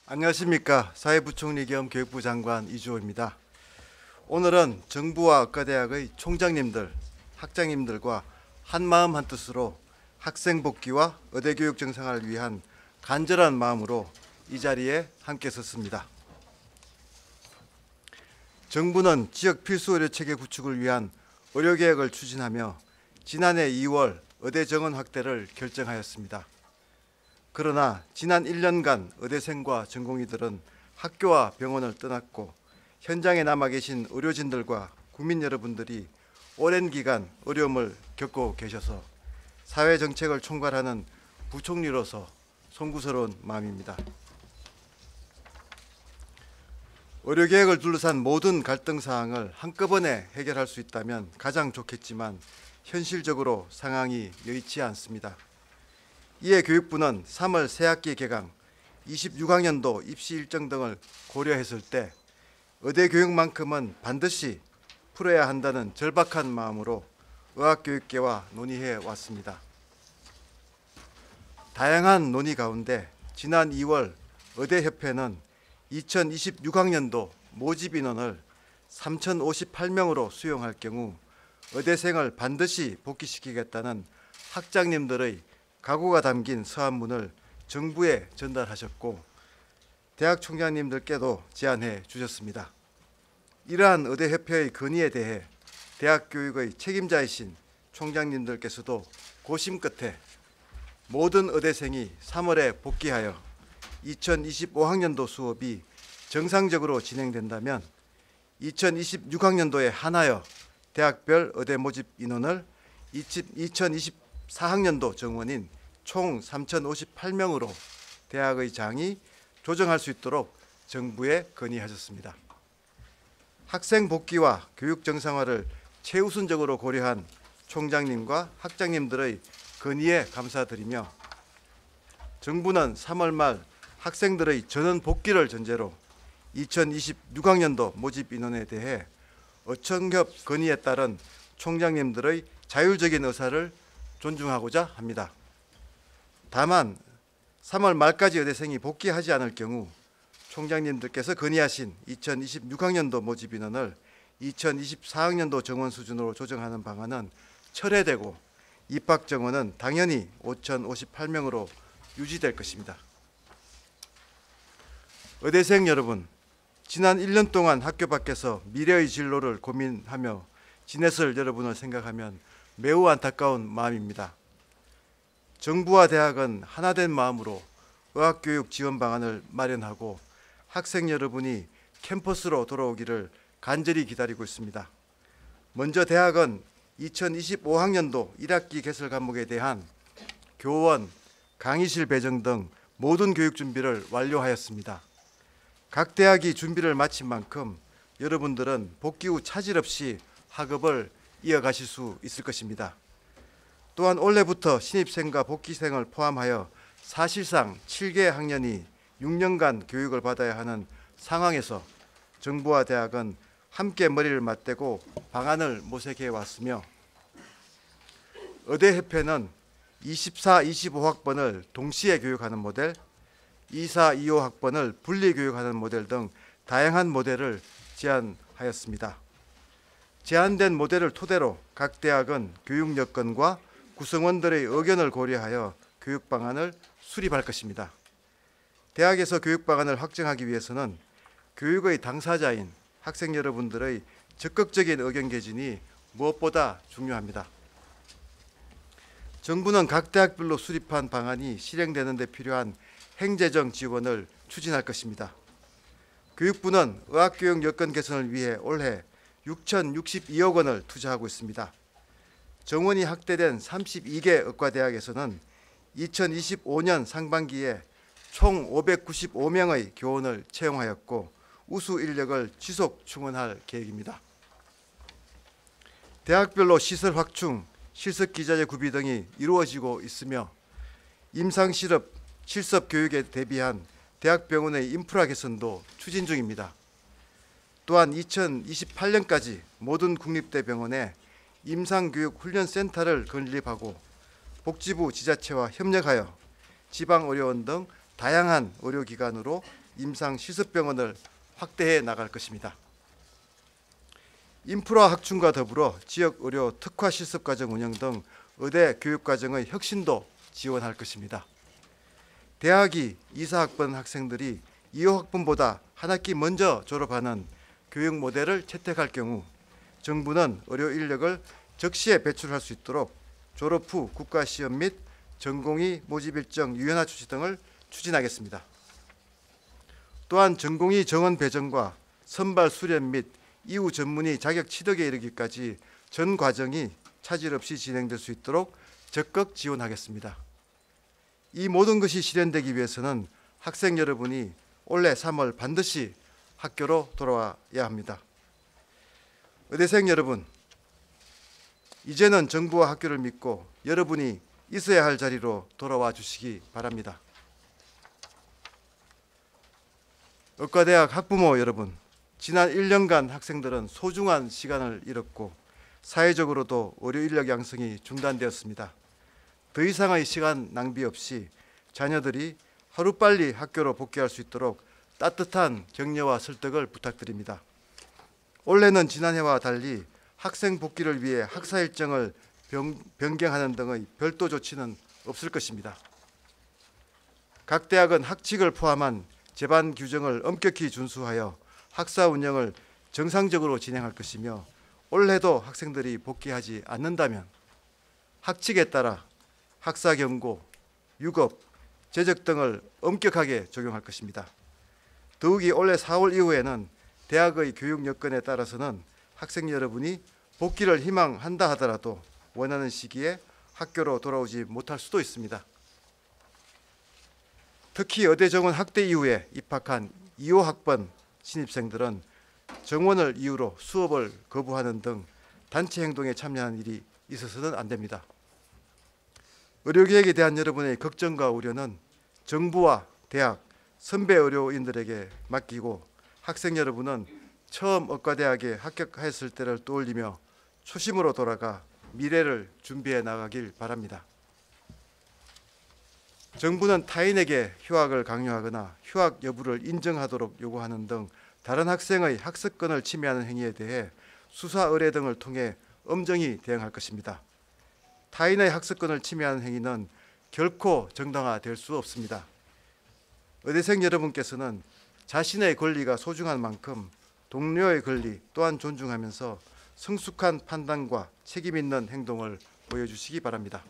안녕하십니까. 사회부총리 겸 교육부 장관 이주호입니다. 오늘은 정부와 의과대학의 총장님들, 학장님들과 한마음 한뜻으로 학생 복귀와 의대교육 정상화를 위한 간절한 마음으로 이 자리에 함께 섰습니다. 정부는 지역 필수 의료체계 구축을 위한 의료개혁을 추진하며 지난해 2월 의대 정원 확대를 결정하였습니다. 그러나 지난 1년간 의대생과 전공의들은 학교와 병원을 떠났고 현장에 남아 계신 의료진들과 국민 여러분들이 오랜 기간 어려움을 겪고 계셔서 사회정책을 총괄하는 부총리로서 송구스러운 마음입니다. 의료개혁을 둘러싼 모든 갈등사항을 한꺼번에 해결할 수 있다면 가장 좋겠지만 현실적으로 상황이 여의치 않습니다. 이에 교육부는 3월 새학기 개강, 26학년도 입시 일정 등을 고려했을 때 의대 교육만큼은 반드시 풀어야 한다는 절박한 마음으로 의학교육계와 논의해 왔습니다. 다양한 논의 가운데 지난 2월 의대협회는 2026학년도 모집 인원을 3,058명으로 수용할 경우 의대생을 반드시 복귀시키겠다는 학장님들의 각오가 담긴 서한문을 정부에 전달하셨고 대학 총장님들께도 제안해 주셨습니다. 이러한 의대협회의 건의에 대해 대학교육의 책임자이신 총장님들께서도 고심 끝에 모든 의대생이 3월에 복귀하여 2025학년도 수업이 정상적으로 진행된다면 2026학년도에 한하여 대학별 의대 모집 인원을 2024학년도 정원인 총 3,058명으로 대학의 장이 조정할 수 있도록 정부에 건의하셨습니다. 학생 복귀와 교육 정상화를 최우선적으로 고려한 총장님과 학장님들의 건의에 감사드리며 정부는 3월 말 학생들의 전원 복귀를 전제로 2026학년도 모집 인원에 대해 어청협 건의에 따른 총장님들의 자율적인 의사를 존중하고자 합니다. 다만 3월 말까지 의대생이 복귀하지 않을 경우 총장님들께서 건의하신 2026학년도 모집 인원을 2024학년도 정원 수준으로 조정하는 방안은 철회되고 입학 정원은 당연히 5,058명으로 유지될 것입니다. 의대생 여러분, 지난 1년 동안 학교 밖에서 미래의 진로를 고민하며 지냈을 여러분을 생각하면 매우 안타까운 마음입니다. 정부와 대학은 하나된 마음으로 의학교육 지원 방안을 마련하고 학생 여러분이 캠퍼스로 돌아오기를 간절히 기다리고 있습니다. 먼저 대학은 2025학년도 1학기 개설 과목에 대한 교원, 강의실 배정 등 모든 교육 준비를 완료하였습니다. 각 대학이 준비를 마친 만큼 여러분들은 복귀 후 차질 없이 학업을 이어가실 수 있을 것입니다. 또한 올해부터 신입생과 복귀생을 포함하여 사실상 7개 학년이 6년간 교육을 받아야 하는 상황에서 정부와 대학은 함께 머리를 맞대고 방안을 모색해 왔으며 의대협회는 24, 25학번을 동시에 교육하는 모델, 24, 25학번을 분리 교육하는 모델 등 다양한 모델을 제안하였습니다. 제안된 모델을 토대로 각 대학은 교육 여건과 구성원들의 의견을 고려하여 교육 방안을 수립할 것입니다. 대학에서 교육 방안을 확정하기 위해서는 교육의 당사자인 학생 여러분들의 적극적인 의견 개진이 무엇보다 중요합니다. 정부는 각 대학별로 수립한 방안이 실행되는 데 필요한 행재정 지원을 추진할 것입니다. 교육부는 의학교육 여건 개선을 위해 올해 6,062억 원을 투자하고 있습니다. 정원이 확대된 32개 의과대학에서는 2025년 상반기에 총 595명의 교원을 채용하였고 우수 인력을 지속 충원할 계획입니다. 대학별로 시설 확충, 실습 기자재 구비 등이 이루어지고 있으며 임상실업, 실습 교육에 대비한 대학병원의 인프라 개선도 추진 중입니다. 또한 2028년까지 모든 국립대병원에 임상교육훈련센터를 건립하고 복지부 지자체와 협력하여 지방의료원 등 다양한 의료기관으로 임상 시습병원을 확대해 나갈 것입니다. 인프라 확충과 더불어 지역 의료 특화 실습과정 운영 등 의대 교육과정의 혁신도 지원할 것입니다. 대학이 2사학번 학생들이 2호학번보다 한 학기 먼저 졸업하는 교육 모델을 채택할 경우 정부는 의료 인력을 적시에 배출할 수 있도록 졸업 후 국가시험 및 전공의 모집 일정 유연화 조치 등을 추진하겠습니다. 또한 전공의 정원 배정과 선발 수련 및 이후 전문의 자격 취득에 이르기까지 전 과정이 차질 없이 진행될 수 있도록 적극 지원하겠습니다. 이 모든 것이 실현되기 위해서는 학생 여러분이 올해 3월 반드시 학교로 돌아와야 합니다. 의대생 여러분, 이제는 정부와 학교를 믿고 여러분이 있어야 할 자리로 돌아와 주시기 바랍니다. 의과대학 학부모 여러분, 지난 1년간 학생들은 소중한 시간을 잃었고 사회적으로도 의료 인력 양성이 중단되었습니다. 더 이상의 시간 낭비 없이 자녀들이 하루빨리 학교로 복귀할 수 있도록 따뜻한 격려와 설득을 부탁드립니다. 올해는 지난해와 달리 학생 복귀를 위해 학사 일정을 변경하는 등의 별도 조치는 없을 것입니다. 각 대학은 학칙을 포함한 제반 규정을 엄격히 준수하여 학사 운영을 정상적으로 진행할 것이며 올해도 학생들이 복귀하지 않는다면 학칙에 따라 학사 경고, 유급, 제적 등을 엄격하게 적용할 것입니다. 더욱이 올해 4월 이후에는 대학의 교육 여건에 따라서는 학생 여러분이 복귀를 희망한다 하더라도 원하는 시기에 학교로 돌아오지 못할 수도 있습니다. 특히 의대 정원 확대 이후에 입학한 2호학번 신입생들은 정원을 이유로 수업을 거부하는 등 단체 행동에 참여하는 일이 있어서는 안 됩니다. 의료계획에 대한 여러분의 걱정과 우려는 정부와 대학, 선배 의료인들에게 맡기고 학생 여러분은 처음 의과대학에 합격했을 때를 떠올리며 초심으로 돌아가 미래를 준비해 나가길 바랍니다. 정부는 타인에게 휴학을 강요하거나 휴학 여부를 인정하도록 요구하는 등 다른 학생의 학습권을 침해하는 행위에 대해 수사 의뢰 등을 통해 엄정히 대응할 것입니다. 타인의 학습권을 침해하는 행위는 결코 정당화될 수 없습니다. 의대생 여러분께서는 자신의 권리가 소중한 만큼 동료의 권리 또한 존중하면서 성숙한 판단과 책임 있는 행동을 보여주시기 바랍니다.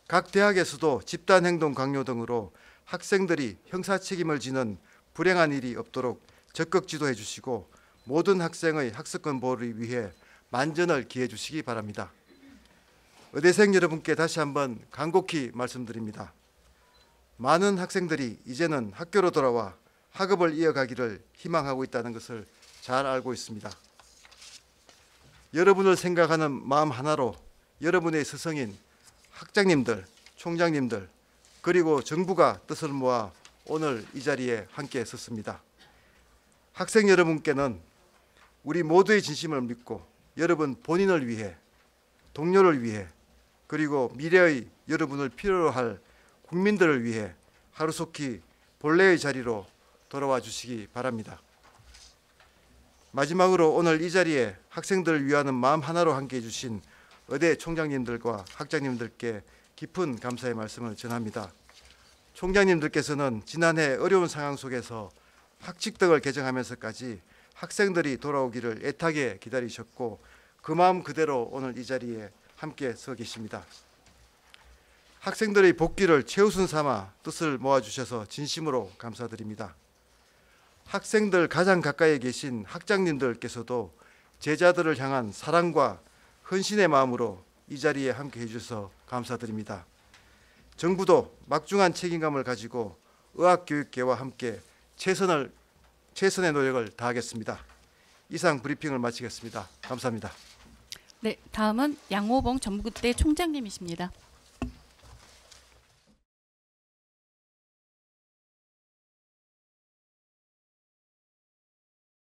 각 대학에서도 집단행동 강요 등으로 학생들이 형사 책임을 지는 불행한 일이 없도록 적극 지도해 주시고 모든 학생의 학습권 보호를 위해 만전을 기해 주시기 바랍니다. 의대생 여러분께 다시 한번 간곡히 말씀드립니다. 많은 학생들이 이제는 학교로 돌아와 학업을 이어가기를 희망하고 있다는 것을 잘 알고 있습니다. 여러분을 생각하는 마음 하나로 여러분의 스승인 학장님들, 총장님들, 그리고 정부가 뜻을 모아 오늘 이 자리에 함께 섰습니다. 학생 여러분께는 우리 모두의 진심을 믿고 여러분 본인을 위해, 동료를 위해, 그리고 미래의 여러분을 필요로 할 국민들을 위해 하루속히 본래의 자리로 돌아와 주시기 바랍니다. 마지막으로 오늘 이 자리에 학생들을 위하는 마음 하나로 함께해 주신 의대 총장님들과 학장님들께 깊은 감사의 말씀을 전합니다. 총장님들께서는 지난해 어려운 상황 속에서 학칙등을 개정하면서까지 학생들이 돌아오기를 애타게 기다리셨고 그 마음 그대로 오늘 이 자리에 함께 서 계십니다. 학생들의 복귀를 최우선 삼아 뜻을 모아주셔서 진심으로 감사드립니다. 학생들 가장 가까이에 계신 학장님들께서도 제자들을 향한 사랑과 헌신의 마음으로 이 자리에 함께 해주셔서 감사드립니다. 정부도 막중한 책임감을 가지고 의학교육계와 함께 최선의 노력을 다하겠습니다. 이상 브리핑을 마치겠습니다. 감사합니다. 네, 다음은 양호봉 전북대 총장님이십니다.